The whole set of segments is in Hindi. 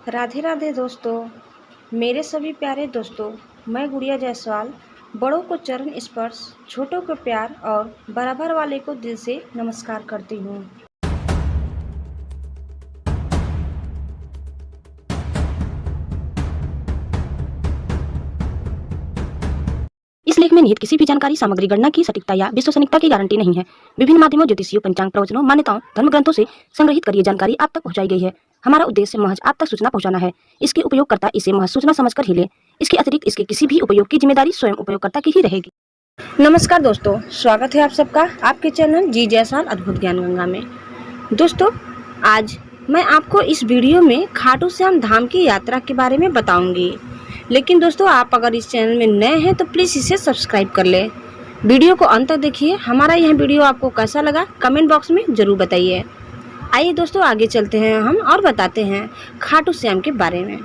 राधे राधे दोस्तों, मेरे सभी प्यारे दोस्तों। मैं गुड़िया जायसवाल बड़ों को चरण स्पर्श, छोटों को प्यार और बराबर वाले को दिल से नमस्कार करती हूँ। इस लेख में निहित किसी भी जानकारी, सामग्री, गणना की सटीकता या विश्वसनीयता की गारंटी नहीं है। विभिन्न माध्यमों, ज्योतिषियों, पंचांग, प्रवचनों, मान्यताओं, धर्म ग्रंथों से संग्रहित कर ये जानकारी आप तक पहुंचाई गई है। हमारा उद्देश्य महज आप तक सूचना पहुंचाना है। इसके उपयोगकर्ता इसे महज सूचना समझकर ही ले। इसके अतिरिक्त इसके किसी भी उपयोग की जिम्मेदारी स्वयं उपयोगकर्ता की ही रहेगी। नमस्कार दोस्तों, स्वागत है आप सबका आपके चैनल जी जायसवाल अद्भुत ज्ञान गंगा में। दोस्तों, आज मैं आपको इस वीडियो में खाटू श्याम धाम की यात्रा के बारे में बताऊंगी। लेकिन दोस्तों, आप अगर इस चैनल में नए हैं तो प्लीज़ इसे सब्सक्राइब कर लें। वीडियो को अंत तक देखिए। हमारा यह वीडियो आपको कैसा लगा कमेंट बॉक्स में ज़रूर बताइए। आइए दोस्तों, आगे चलते हैं हम और बताते हैं खाटू श्याम के बारे में।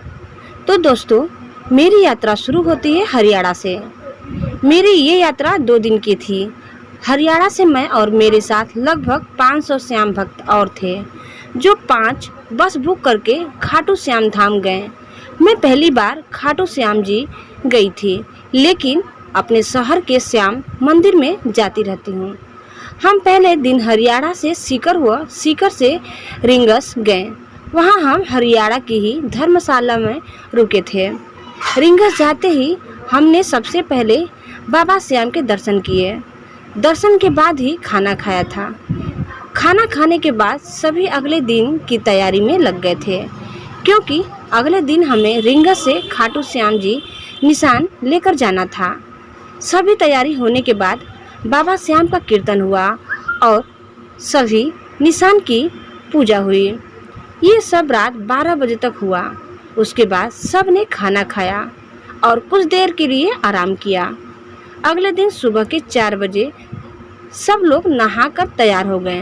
तो दोस्तों, मेरी यात्रा शुरू होती है हरियाणा से। मेरी ये यात्रा 2 दिन की थी। हरियाणा से मैं और मेरे साथ लगभग 500 श्याम भक्त और थे, जो 5 बस बुक करके खाटू श्याम धाम गए। मैं पहली बार खाटू श्याम जी गई थी, लेकिन अपने शहर के श्याम मंदिर में जाती रहती हूँ। हम पहले दिन हरियाणा से सीकर हुआ, सीकर से रिंगस गए। वहाँ हम हरियाणा की ही धर्मशाला में रुके थे। रिंगस जाते ही हमने सबसे पहले बाबा श्याम के दर्शन किए। दर्शन के बाद ही खाना खाया था। खाना खाने के बाद सभी अगले दिन की तैयारी में लग गए थे, क्योंकि अगले दिन हमें रिंगस से खाटू श्याम जी निशान लेकर जाना था। सभी तैयारी होने के बाद बाबा श्याम का कीर्तन हुआ और सभी निशान की पूजा हुई। ये सब रात 12 बजे तक हुआ। उसके बाद सब ने खाना खाया और कुछ देर के लिए आराम किया। अगले दिन सुबह के 4 बजे सब लोग नहाकर तैयार हो गए।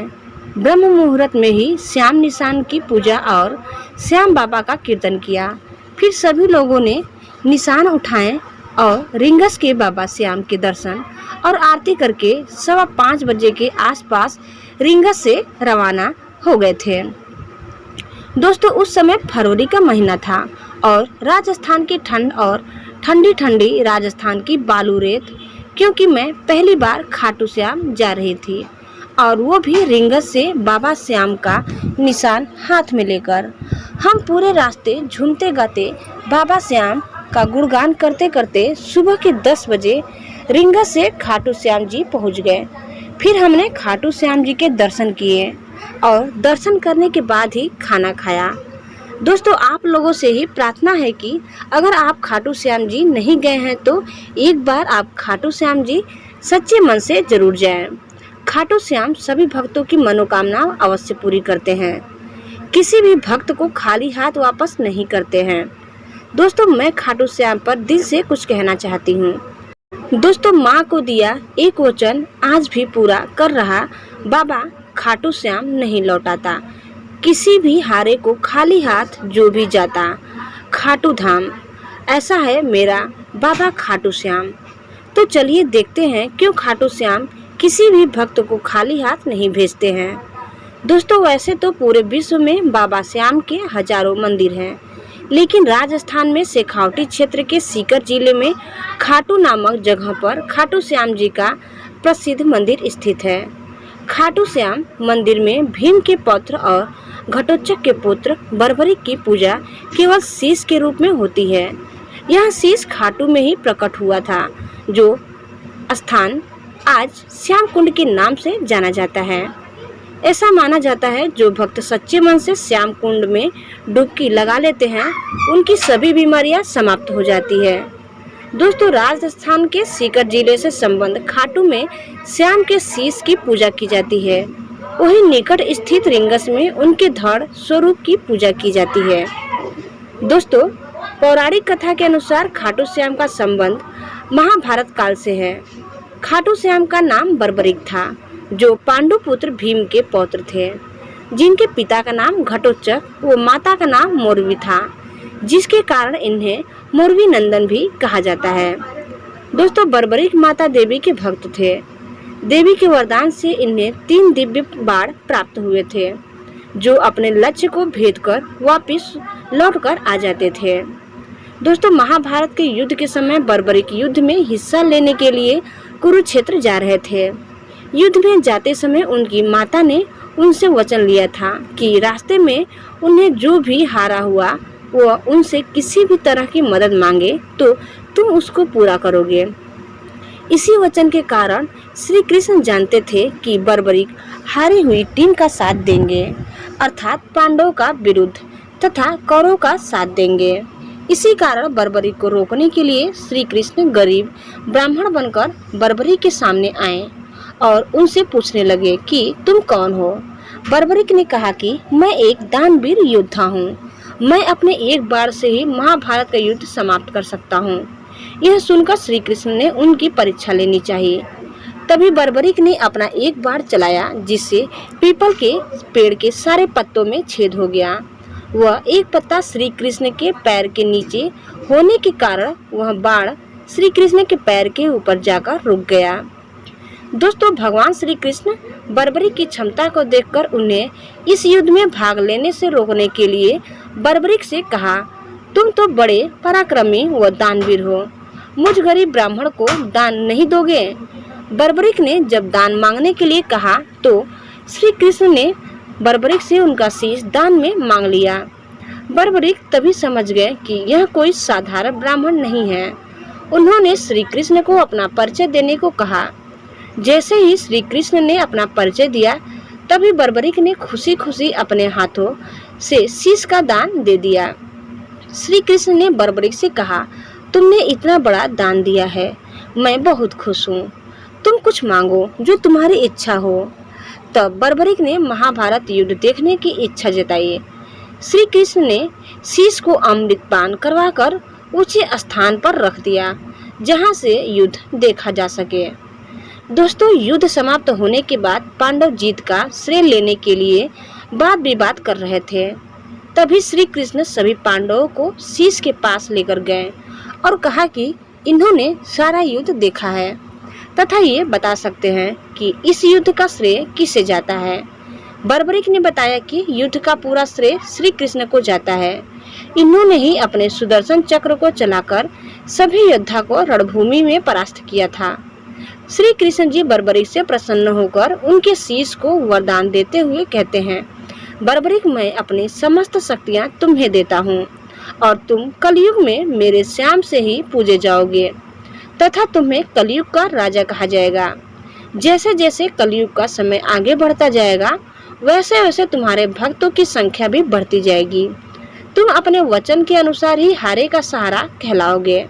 ब्रह्म मुहूर्त में ही श्याम निशान की पूजा और श्याम बाबा का कीर्तन किया। फिर सभी लोगों ने निशान उठाए और रिंगस के बाबा श्याम के दर्शन और आरती करके 5:15 बजे के आसपास रिंगस से रवाना हो गए थे। दोस्तों, उस समय फरवरी का महीना था और राजस्थान की ठंड और ठंडी ठंडी राजस्थान की बालू रेत, क्योंकि मैं पहली बार खाटू श्याम जा रही थी और वो भी रिंगस से बाबा श्याम का निशान हाथ में लेकर। हम पूरे रास्ते झूमते गाते बाबा श्याम का गुणगान करते करते सुबह के 10 बजे रिंगस से खाटू श्याम जी पहुंच गए। फिर हमने खाटू श्याम जी के दर्शन किए और दर्शन करने के बाद ही खाना खाया। दोस्तों, आप लोगों से ही प्रार्थना है कि अगर आप खाटू श्याम जी नहीं गए हैं तो एक बार आप खाटू श्याम जी सच्चे मन से जरूर जाएं। खाटू श्याम सभी भक्तों की मनोकामना अवश्य पूरी करते हैं। किसी भी भक्त को खाली हाथ वापस नहीं करते हैं। दोस्तों, मैं खाटू श्याम पर दिल से कुछ कहना चाहती हूँ। दोस्तों, माँ को दिया एक वचन आज भी पूरा कर रहा बाबा खाटू श्याम नहीं लौटाता। किसी भी हारे को खाली हाथ जो भी जाता खाटू धाम, ऐसा है मेरा बाबा खाटू श्याम। तो चलिए देखते हैं क्यों खाटू श्याम किसी भी भक्त को खाली हाथ नहीं भेजते हैं। दोस्तों, वैसे तो पूरे विश्व में बाबा श्याम के हजारों मंदिर हैं, लेकिन राजस्थान में शेखावटी क्षेत्र के सीकर जिले में खाटू नामक जगह पर खाटू श्याम जी का प्रसिद्ध मंदिर स्थित है। खाटू श्याम मंदिर में भीम के पौत्र और घटोत्कच के पुत्र बर्बरिक की पूजा केवल शीश के रूप में होती है। यह शीश खाटू में ही प्रकट हुआ था, जो स्थान आज श्याम कुंड के नाम से जाना जाता है। ऐसा माना जाता है जो भक्त सच्चे मन से श्याम कुंड में डुबकी लगा लेते हैं, उनकी सभी बीमारियां समाप्त हो जाती है। दोस्तों, राजस्थान के सीकर जिले से संबंध खाटू में श्याम के शीश की पूजा की जाती है। वहीं निकट स्थित रिंगस में उनके धड़ स्वरूप की पूजा की जाती है। दोस्तों, पौराणिक कथा के अनुसार खाटू श्याम का संबंध महाभारत काल से है। खाटू श्याम का नाम बर्बरिक था, जो पांडु पुत्र भीम के पौत्र थे, जिनके पिता का नाम घटोत्कच व माता का नाम मोरवी था, जिसके कारण इन्हें मोरवी नंदन भी कहा जाता है। दोस्तों, बर्बरिक माता देवी के भक्त थे। देवी के वरदान से इन्हें 3 दिव्य बाण प्राप्त हुए थे। जो अपने लक्ष्य को भेद कर वापिस लौटकर आ जाते थे। दोस्तों, महाभारत के युद्ध के समय बर्बरीक युद्ध में हिस्सा लेने के लिए कुरुक्षेत्र जा रहे थे। युद्ध में जाते समय उनकी माता ने उनसे वचन लिया था कि रास्ते में उन्हें जो भी हारा हुआ वह उनसे किसी भी तरह की मदद मांगे तो तुम उसको पूरा करोगे। इसी वचन के कारण श्री कृष्ण जानते थे कि बर्बरीक हारी हुई टीम का साथ देंगे, अर्थात पांडवों का विरुद्ध तथा कौरवों का साथ देंगे। इसी कारण बर्बरीक को रोकने के लिए श्री कृष्ण गरीब ब्राह्मण बनकर बर्बरीक के सामने आए और उनसे पूछने लगे कि तुम कौन हो। बर्बरीक ने कहा कि मैं एक दानवीर योद्धा हूँ, मैं अपने एक बाण से ही महाभारत का युद्ध समाप्त कर सकता हूँ। यह सुनकर श्री कृष्ण ने उनकी परीक्षा लेनी चाहिए। तभी बर्बरीक ने अपना एक बाण चलाया, जिससे पीपल के पेड़ के सारे पत्तों में छेद हो गया। वह एक पत्ता श्री कृष्ण के पैर के नीचे होने के कारण वह बाण श्री कृष्ण के पैर के ऊपर जाकर रुक गया। दोस्तों, भगवान श्री कृष्ण बर्बरीक की क्षमता को देखकर उन्हें इस युद्ध में भाग लेने से रोकने के लिए बर्बरीक से कहा, तुम तो बड़े पराक्रमी व दानवीर हो, मुझ गरीब ब्राह्मण को दान नहीं दोगे। बर्बरीक ने जब दान मांगने के लिए कहा तो श्री कृष्ण ने बर्बरीक से उनका शीश दान में मांग लिया। बर्बरीक तभी समझ गए कि यह कोई साधारण ब्राह्मण नहीं है। उन्होंने श्री कृष्ण को अपना परिचय देने को कहा। जैसे ही श्री कृष्ण ने अपना परिचय दिया, तभी बर्बरीक ने खुशी खुशी अपने हाथों से शीश का दान दे दिया। श्री कृष्ण ने बर्बरीक से कहा, तुमने इतना बड़ा दान दिया है, मैं बहुत खुश हूँ। तुम कुछ मांगो जो तुम्हारी इच्छा हो। तब बर्बरीक ने महाभारत युद्ध देखने की इच्छा जताई। श्री कृष्ण ने शीश को अमृत पान करवाकर ऊंचे स्थान पर रख दिया, जहां से युद्ध देखा जा सके। दोस्तों, युद्ध समाप्त होने के बाद पांडव जीत का श्रेय लेने के लिए वाद विवाद कर रहे थे। तभी श्री कृष्ण सभी पांडवों को शीश के पास लेकर गए और कहा कि इन्होंने सारा युद्ध देखा है तथा ये बता सकते हैं कि इस युद्ध का श्रेय किसे जाता है। बर्बरीक ने बताया कि युद्ध का पूरा श्रेय श्री कृष्ण को जाता है। इन्होंने ही अपने सुदर्शन चक्र को चलाकर सभी योद्धा को रणभूमि में परास्त किया था। श्री कृष्ण जी बर्बरीक से प्रसन्न होकर उनके शीश को वरदान देते हुए कहते हैं, बर्बरीक, मैं अपनी समस्त शक्तियां तुम्हें देता हूँ और तुम कलयुग में मेरे श्याम से ही पूजे जाओगे तथा तुम्हें कलयुग का राजा कहा जाएगा। जैसे जैसे कलयुग का समय आगे बढ़ता जाएगा, वैसे वैसे तुम्हारे भक्तों की संख्या भी बढ़ती जाएगी। तुम अपने वचन के अनुसार ही हारे का सहारा कहलाओगे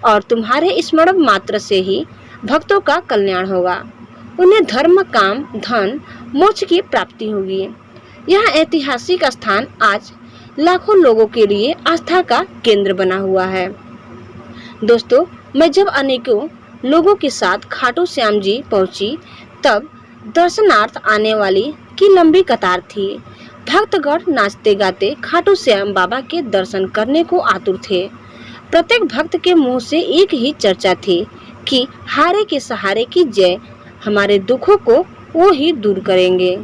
और तुम्हारे स्मरण मात्र से ही भक्तों का कल्याण होगा। उन्हें धर्म, काम, धन, मोक्ष की प्राप्ति होगी। यह ऐतिहासिक स्थान आज लाखों लोगों के लिए आस्था का केंद्र बना हुआ है। दोस्तों, मैं जब अनेकों लोगों के साथ खाटू श्याम जी पहुंची, तब दर्शनार्थ आने वाली की लंबी कतार थी। भक्तगण नाचते गाते खाटू श्याम बाबा के दर्शन करने को आतुर थे। प्रत्येक भक्त के मुंह से एक ही चर्चा थी कि हारे के सहारे की जय, हमारे दुखों को वो ही दूर करेंगे।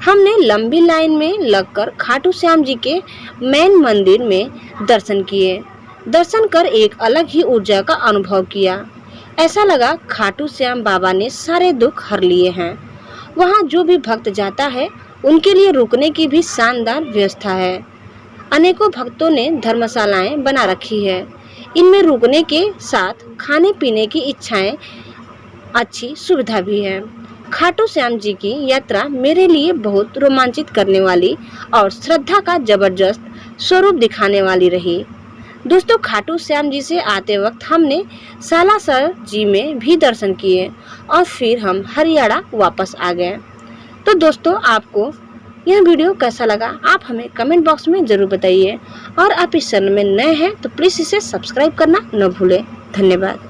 हमने लंबी लाइन में लगकर खाटू श्याम जी के मेन मंदिर में दर्शन किए। दर्शन कर एक अलग ही ऊर्जा का अनुभव किया। ऐसा लगा खाटू श्याम बाबा ने सारे दुख हर लिए हैं। वहाँ जो भी भक्त जाता है उनके लिए रुकने की भी शानदार व्यवस्था है। अनेकों भक्तों ने धर्मशालाएं बना रखी है। इनमें रुकने के साथ खाने पीने की इच्छाएं अच्छी सुविधा भी है। खाटू श्याम जी की यात्रा मेरे लिए बहुत रोमांचित करने वाली और श्रद्धा का जबरदस्त स्वरूप दिखाने वाली रही। दोस्तों, खाटू श्याम जी से आते वक्त हमने सालासर जी में भी दर्शन किए और फिर हम हरियाणा वापस आ गए। तो दोस्तों, आपको यह वीडियो कैसा लगा आप हमें कमेंट बॉक्स में ज़रूर बताइए और आप इस चैनल में नए हैं तो प्लीज़ इसे सब्सक्राइब करना न भूलें। धन्यवाद।